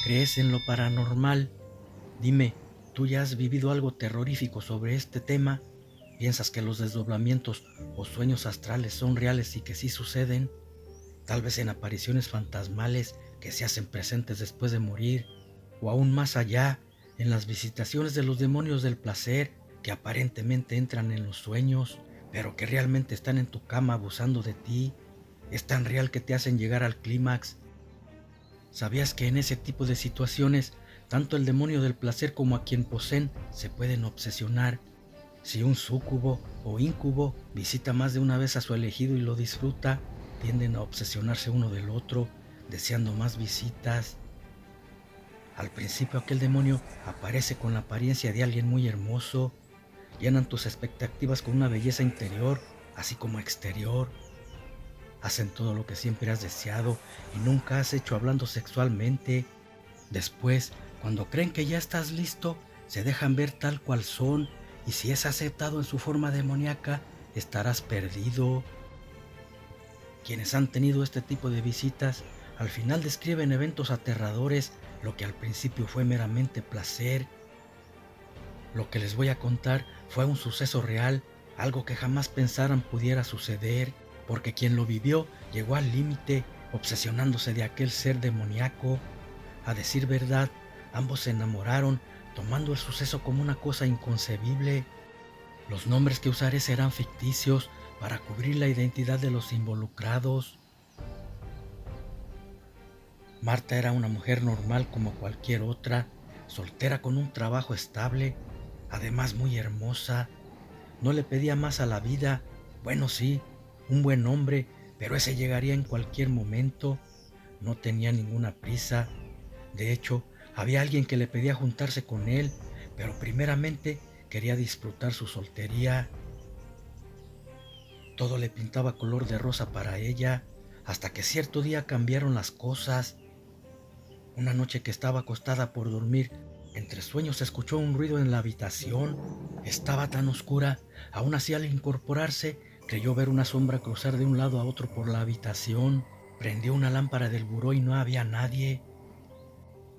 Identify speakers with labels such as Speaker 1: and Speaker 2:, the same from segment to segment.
Speaker 1: ¿Crees en lo paranormal? Dime, ¿tú ya has vivido algo terrorífico sobre este tema? ¿Piensas que los desdoblamientos o sueños astrales son reales y que sí suceden? Tal vez en apariciones fantasmales que se hacen presentes después de morir, o aún más allá, en las visitaciones de los demonios del placer que aparentemente entran en los sueños, pero que realmente están en tu cama abusando de ti. Es tan real que te hacen llegar al clímax. ¿Sabías que en ese tipo de situaciones, tanto el demonio del placer como a quien poseen se pueden obsesionar? Si un súcubo o íncubo visita más de una vez a su elegido y lo disfruta, tienden a obsesionarse uno del otro, deseando más visitas. Al principio aquel demonio aparece con la apariencia de alguien muy hermoso, llenan tus expectativas con una belleza interior, así como exterior. Hacen todo lo que siempre has deseado y nunca has hecho hablando sexualmente. Después, cuando creen que ya estás listo, se dejan ver tal cual son, y si es aceptado en su forma demoníaca, estarás perdido. Quienes han tenido este tipo de visitas, al final describen eventos aterradores, lo que al principio fue meramente placer. Lo que les voy a contar fue un suceso real, algo que jamás pensaran pudiera suceder, porque quien lo vivió llegó al límite, obsesionándose de aquel ser demoníaco. A decir verdad, ambos se enamoraron, tomando el suceso como una cosa inconcebible. Los nombres que usaré serán ficticios para cubrir la identidad de los involucrados. Marta era una mujer normal como cualquier otra, soltera con un trabajo estable, además muy hermosa. No le pedía más a la vida. Bueno, sí, un buen hombre, pero ese llegaría en cualquier momento. No tenía ninguna prisa. De hecho, había alguien que le pedía juntarse con él, pero primeramente quería disfrutar su soltería. Todo le pintaba color de rosa para ella, hasta que cierto día cambiaron las cosas. Una noche que estaba acostada por dormir, entre sueños escuchó un ruido en la habitación. Estaba tan oscura, aún así al incorporarse, creyó ver una sombra cruzar de un lado a otro por la habitación. Prendió una lámpara del buró y no había nadie.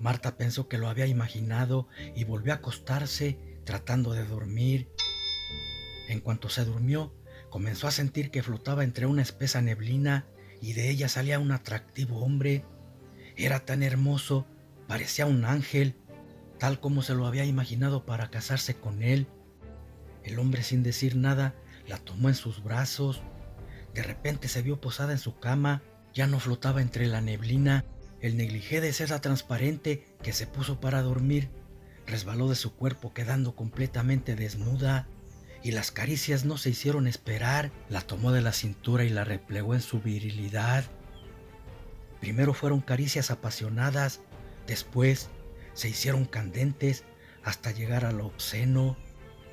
Speaker 1: Marta pensó que lo había imaginado y volvió a acostarse, tratando de dormir. En cuanto se durmió, comenzó a sentir que flotaba entre una espesa neblina y de ella salía un atractivo hombre. Era tan hermoso, parecía un ángel, tal como se lo había imaginado para casarse con él. El hombre, sin decir nada, la tomó en sus brazos. De repente se vio posada en su cama, ya no flotaba entre la neblina. El negligé de seda transparente que se puso para dormir resbaló de su cuerpo quedando completamente desnuda, y las caricias no se hicieron esperar. La tomó de la cintura y la replegó en su virilidad. Primero fueron caricias apasionadas, después se hicieron candentes hasta llegar a lo obsceno.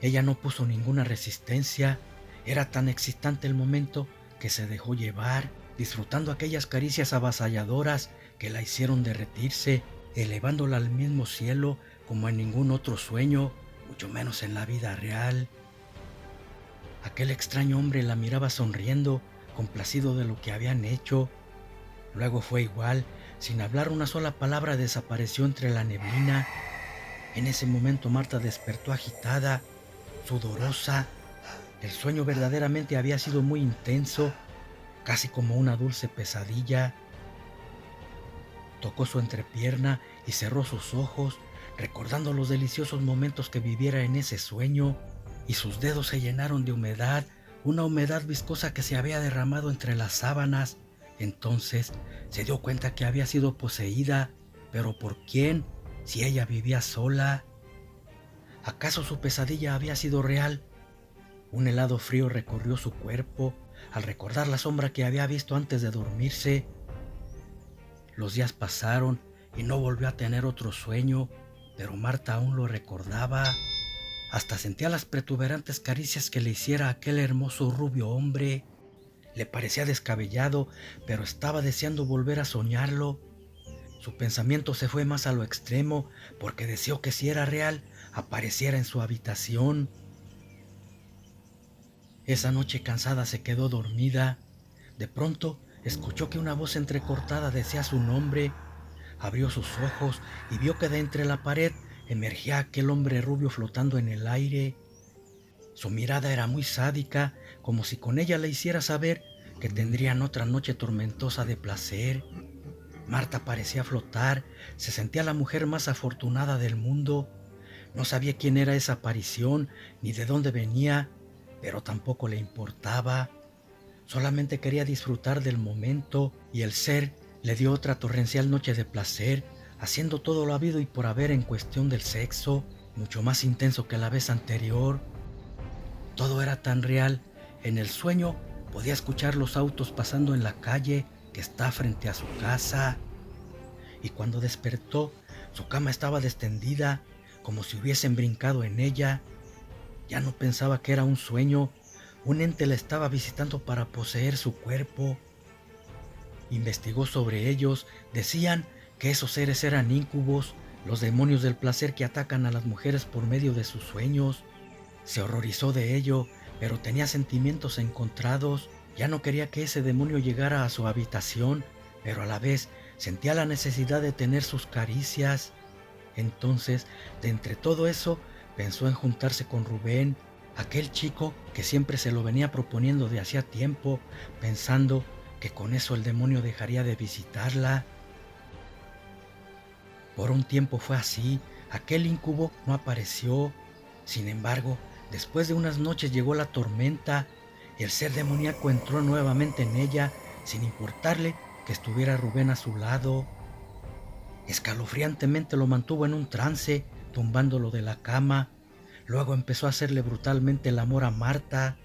Speaker 1: Ella no puso ninguna resistencia, era tan excitante el momento que se dejó llevar, disfrutando aquellas caricias avasalladoras que la hicieron derretirse, elevándola al mismo cielo como en ningún otro sueño, mucho menos en la vida real. Aquel extraño hombre la miraba sonriendo, complacido de lo que habían hecho. Luego fue igual, sin hablar una sola palabra desapareció entre la neblina. En ese momento Marta despertó agitada, sudorosa. El sueño verdaderamente había sido muy intenso, casi como una dulce pesadilla. Tocó su entrepierna y cerró sus ojos, recordando los deliciosos momentos que viviera en ese sueño, y sus dedos se llenaron de humedad, una humedad viscosa que se había derramado entre las sábanas. Entonces se dio cuenta que había sido poseída, pero ¿por quién? Si ella vivía sola. ¿Acaso su pesadilla había sido real? Un helado frío recorrió su cuerpo al recordar la sombra que había visto antes de dormirse. Los días pasaron y no volvió a tener otro sueño, pero Marta aún lo recordaba. Hasta sentía las protuberantes caricias que le hiciera aquel hermoso rubio hombre. Le parecía descabellado, pero estaba deseando volver a soñarlo. Su pensamiento se fue más a lo extremo, porque deseó que, si era real, apareciera en su habitación. Esa noche cansada se quedó dormida. De pronto escuchó que una voz entrecortada decía su nombre. abrió sus ojos y vio que de entre la pared emergía aquel hombre rubio flotando en el aire. Su mirada era muy sádica, como si con ella le hiciera saber que tendrían otra noche tormentosa de placer. Marta parecía flotar, se sentía la mujer más afortunada del mundo. No sabía quién era esa aparición ni de dónde venía, pero tampoco le importaba. Solamente quería disfrutar del momento y el ser le dio otra torrencial noche de placer, haciendo todo lo habido y por haber en cuestión del sexo, mucho más intenso que la vez anterior. Todo era tan real. En el sueño podía escuchar los autos pasando en la calle que está frente a su casa. Y cuando despertó, su cama estaba extendida, como si hubiesen brincado en ella. Ya no pensaba que era un sueño. Un ente la estaba visitando para poseer su cuerpo. Investigó sobre ellos. Decían que esos seres eran íncubos, los demonios del placer que atacan a las mujeres por medio de sus sueños. Se horrorizó de ello, pero tenía sentimientos encontrados. Ya no quería que ese demonio llegara a su habitación, pero a la vez sentía la necesidad de tener sus caricias. Entonces, de entre todo eso, pensó en juntarse con Rubén, aquel chico que siempre se lo venía proponiendo de hacía tiempo, pensando que con eso el demonio dejaría de visitarla. Por un tiempo fue así, aquel incubo no apareció. Sin embargo, después de unas noches llegó la tormenta y el ser demoníaco entró nuevamente en ella, sin importarle que estuviera Rubén a su lado. Escalofriantemente lo mantuvo en un trance, tumbándolo de la cama. Luego empezó a hacerle brutalmente el amor a Marta.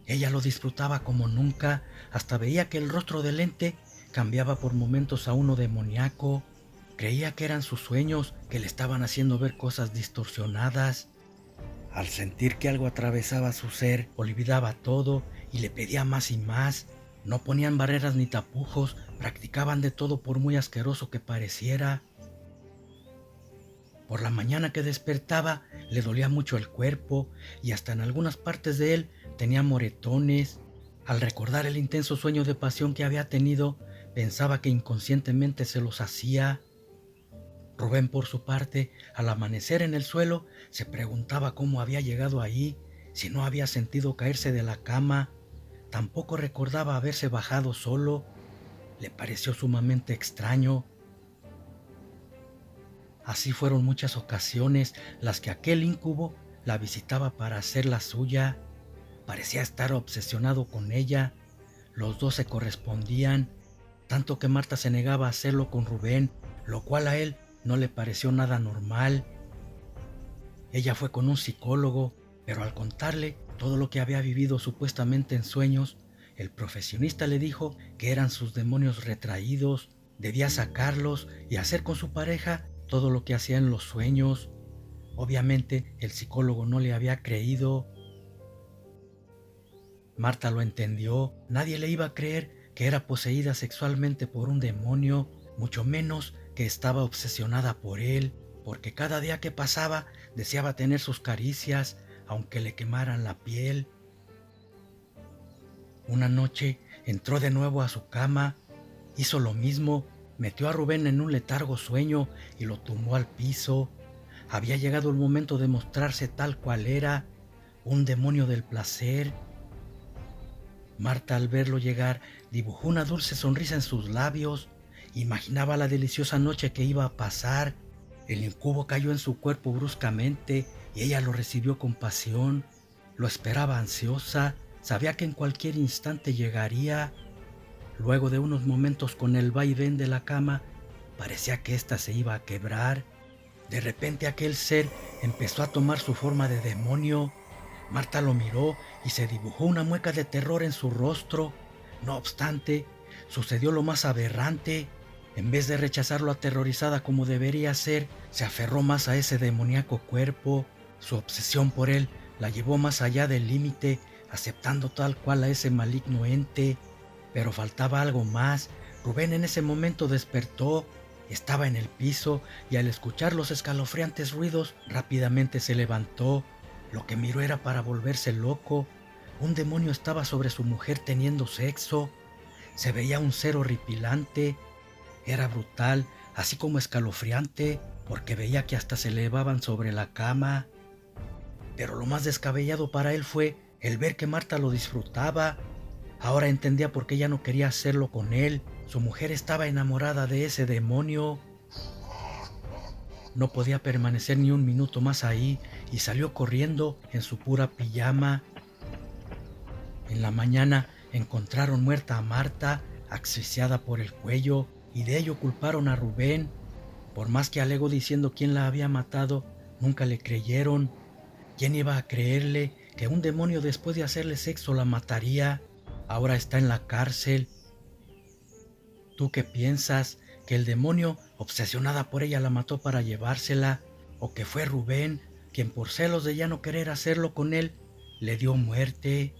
Speaker 1: Ella lo disfrutaba como nunca, hasta veía que el rostro del ente cambiaba por momentos a uno demoníaco. Creía que eran sus sueños que le estaban haciendo ver cosas distorsionadas. Al sentir que algo atravesaba su ser, olvidaba todo y le pedía más y más. No ponían barreras ni tapujos, practicaban de todo por muy asqueroso que pareciera. Por la mañana que despertaba, le dolía mucho el cuerpo y hasta en algunas partes de él tenía moretones. Al recordar el intenso sueño de pasión que había tenido, pensaba que inconscientemente se los hacía. Rubén, por su parte, al amanecer en el suelo, se preguntaba cómo había llegado ahí, si no había sentido caerse de la cama. Tampoco recordaba haberse bajado solo. Le pareció sumamente extraño. Así fueron muchas ocasiones las que aquel incubo la visitaba para hacerla suya. Parecía estar obsesionado con ella. Los dos se correspondían, tanto que Marta se negaba a hacerlo con Rubén, lo cual a él no le pareció nada normal. Ella fue con un psicólogo, pero al contarle todo lo que había vivido supuestamente en sueños, el profesionista le dijo que eran sus demonios retraídos, debía sacarlos y hacer con su pareja todo lo que hacía en los sueños. Obviamente el psicólogo no le había creído. Marta lo entendió, nadie le iba a creer que era poseída sexualmente por un demonio, mucho menos que estaba obsesionada por él, porque cada día que pasaba deseaba tener sus caricias, aunque le quemaran la piel. Una noche entró de nuevo a su cama, hizo lo mismo, metió a Rubén en un letargo sueño y lo tumbó al piso. Había llegado el momento de mostrarse tal cual era, un demonio del placer. Marta, al verlo llegar, dibujó una dulce sonrisa en sus labios. Imaginaba la deliciosa noche que iba a pasar. El incubo cayó en su cuerpo bruscamente y ella lo recibió con pasión. Lo esperaba ansiosa, sabía que en cualquier instante llegaría. Luego de unos momentos con el vaivén de la cama, parecía que ésta se iba a quebrar. De repente aquel ser empezó a tomar su forma de demonio. Marta lo miró y se dibujó una mueca de terror en su rostro. No obstante, sucedió lo más aberrante. En vez de rechazarlo aterrorizada como debería ser, se aferró más a ese demoníaco cuerpo. Su obsesión por él la llevó más allá del límite, aceptando tal cual a ese maligno ente. Pero faltaba algo más. Rubén en ese momento despertó. Estaba en el piso y al escuchar los escalofriantes ruidos, rápidamente se levantó. Lo que miró era para volverse loco. Un demonio estaba sobre su mujer teniendo sexo. Se veía un ser horripilante. Era brutal, así como escalofriante, porque veía que hasta se elevaban sobre la cama. Pero lo más descabellado para él fue el ver que Marta lo disfrutaba. Ahora entendía por qué ya no quería hacerlo con él. Su mujer estaba enamorada de ese demonio. No podía permanecer ni un minuto más ahí y salió corriendo en su pura pijama. En la mañana encontraron muerta a Marta, asfixiada por el cuello, y de ello culparon a Rubén. Por más que alegó diciendo quién la había matado, nunca le creyeron. ¿Quién iba a creerle que un demonio después de hacerle sexo la mataría? Ahora está en la cárcel. ¿Tú qué piensas? ¿Que el demonio, obsesionada por ella, la mató para llevársela? ¿O que fue Rubén, quien por celos de ya no querer hacerlo con él, le dio muerte?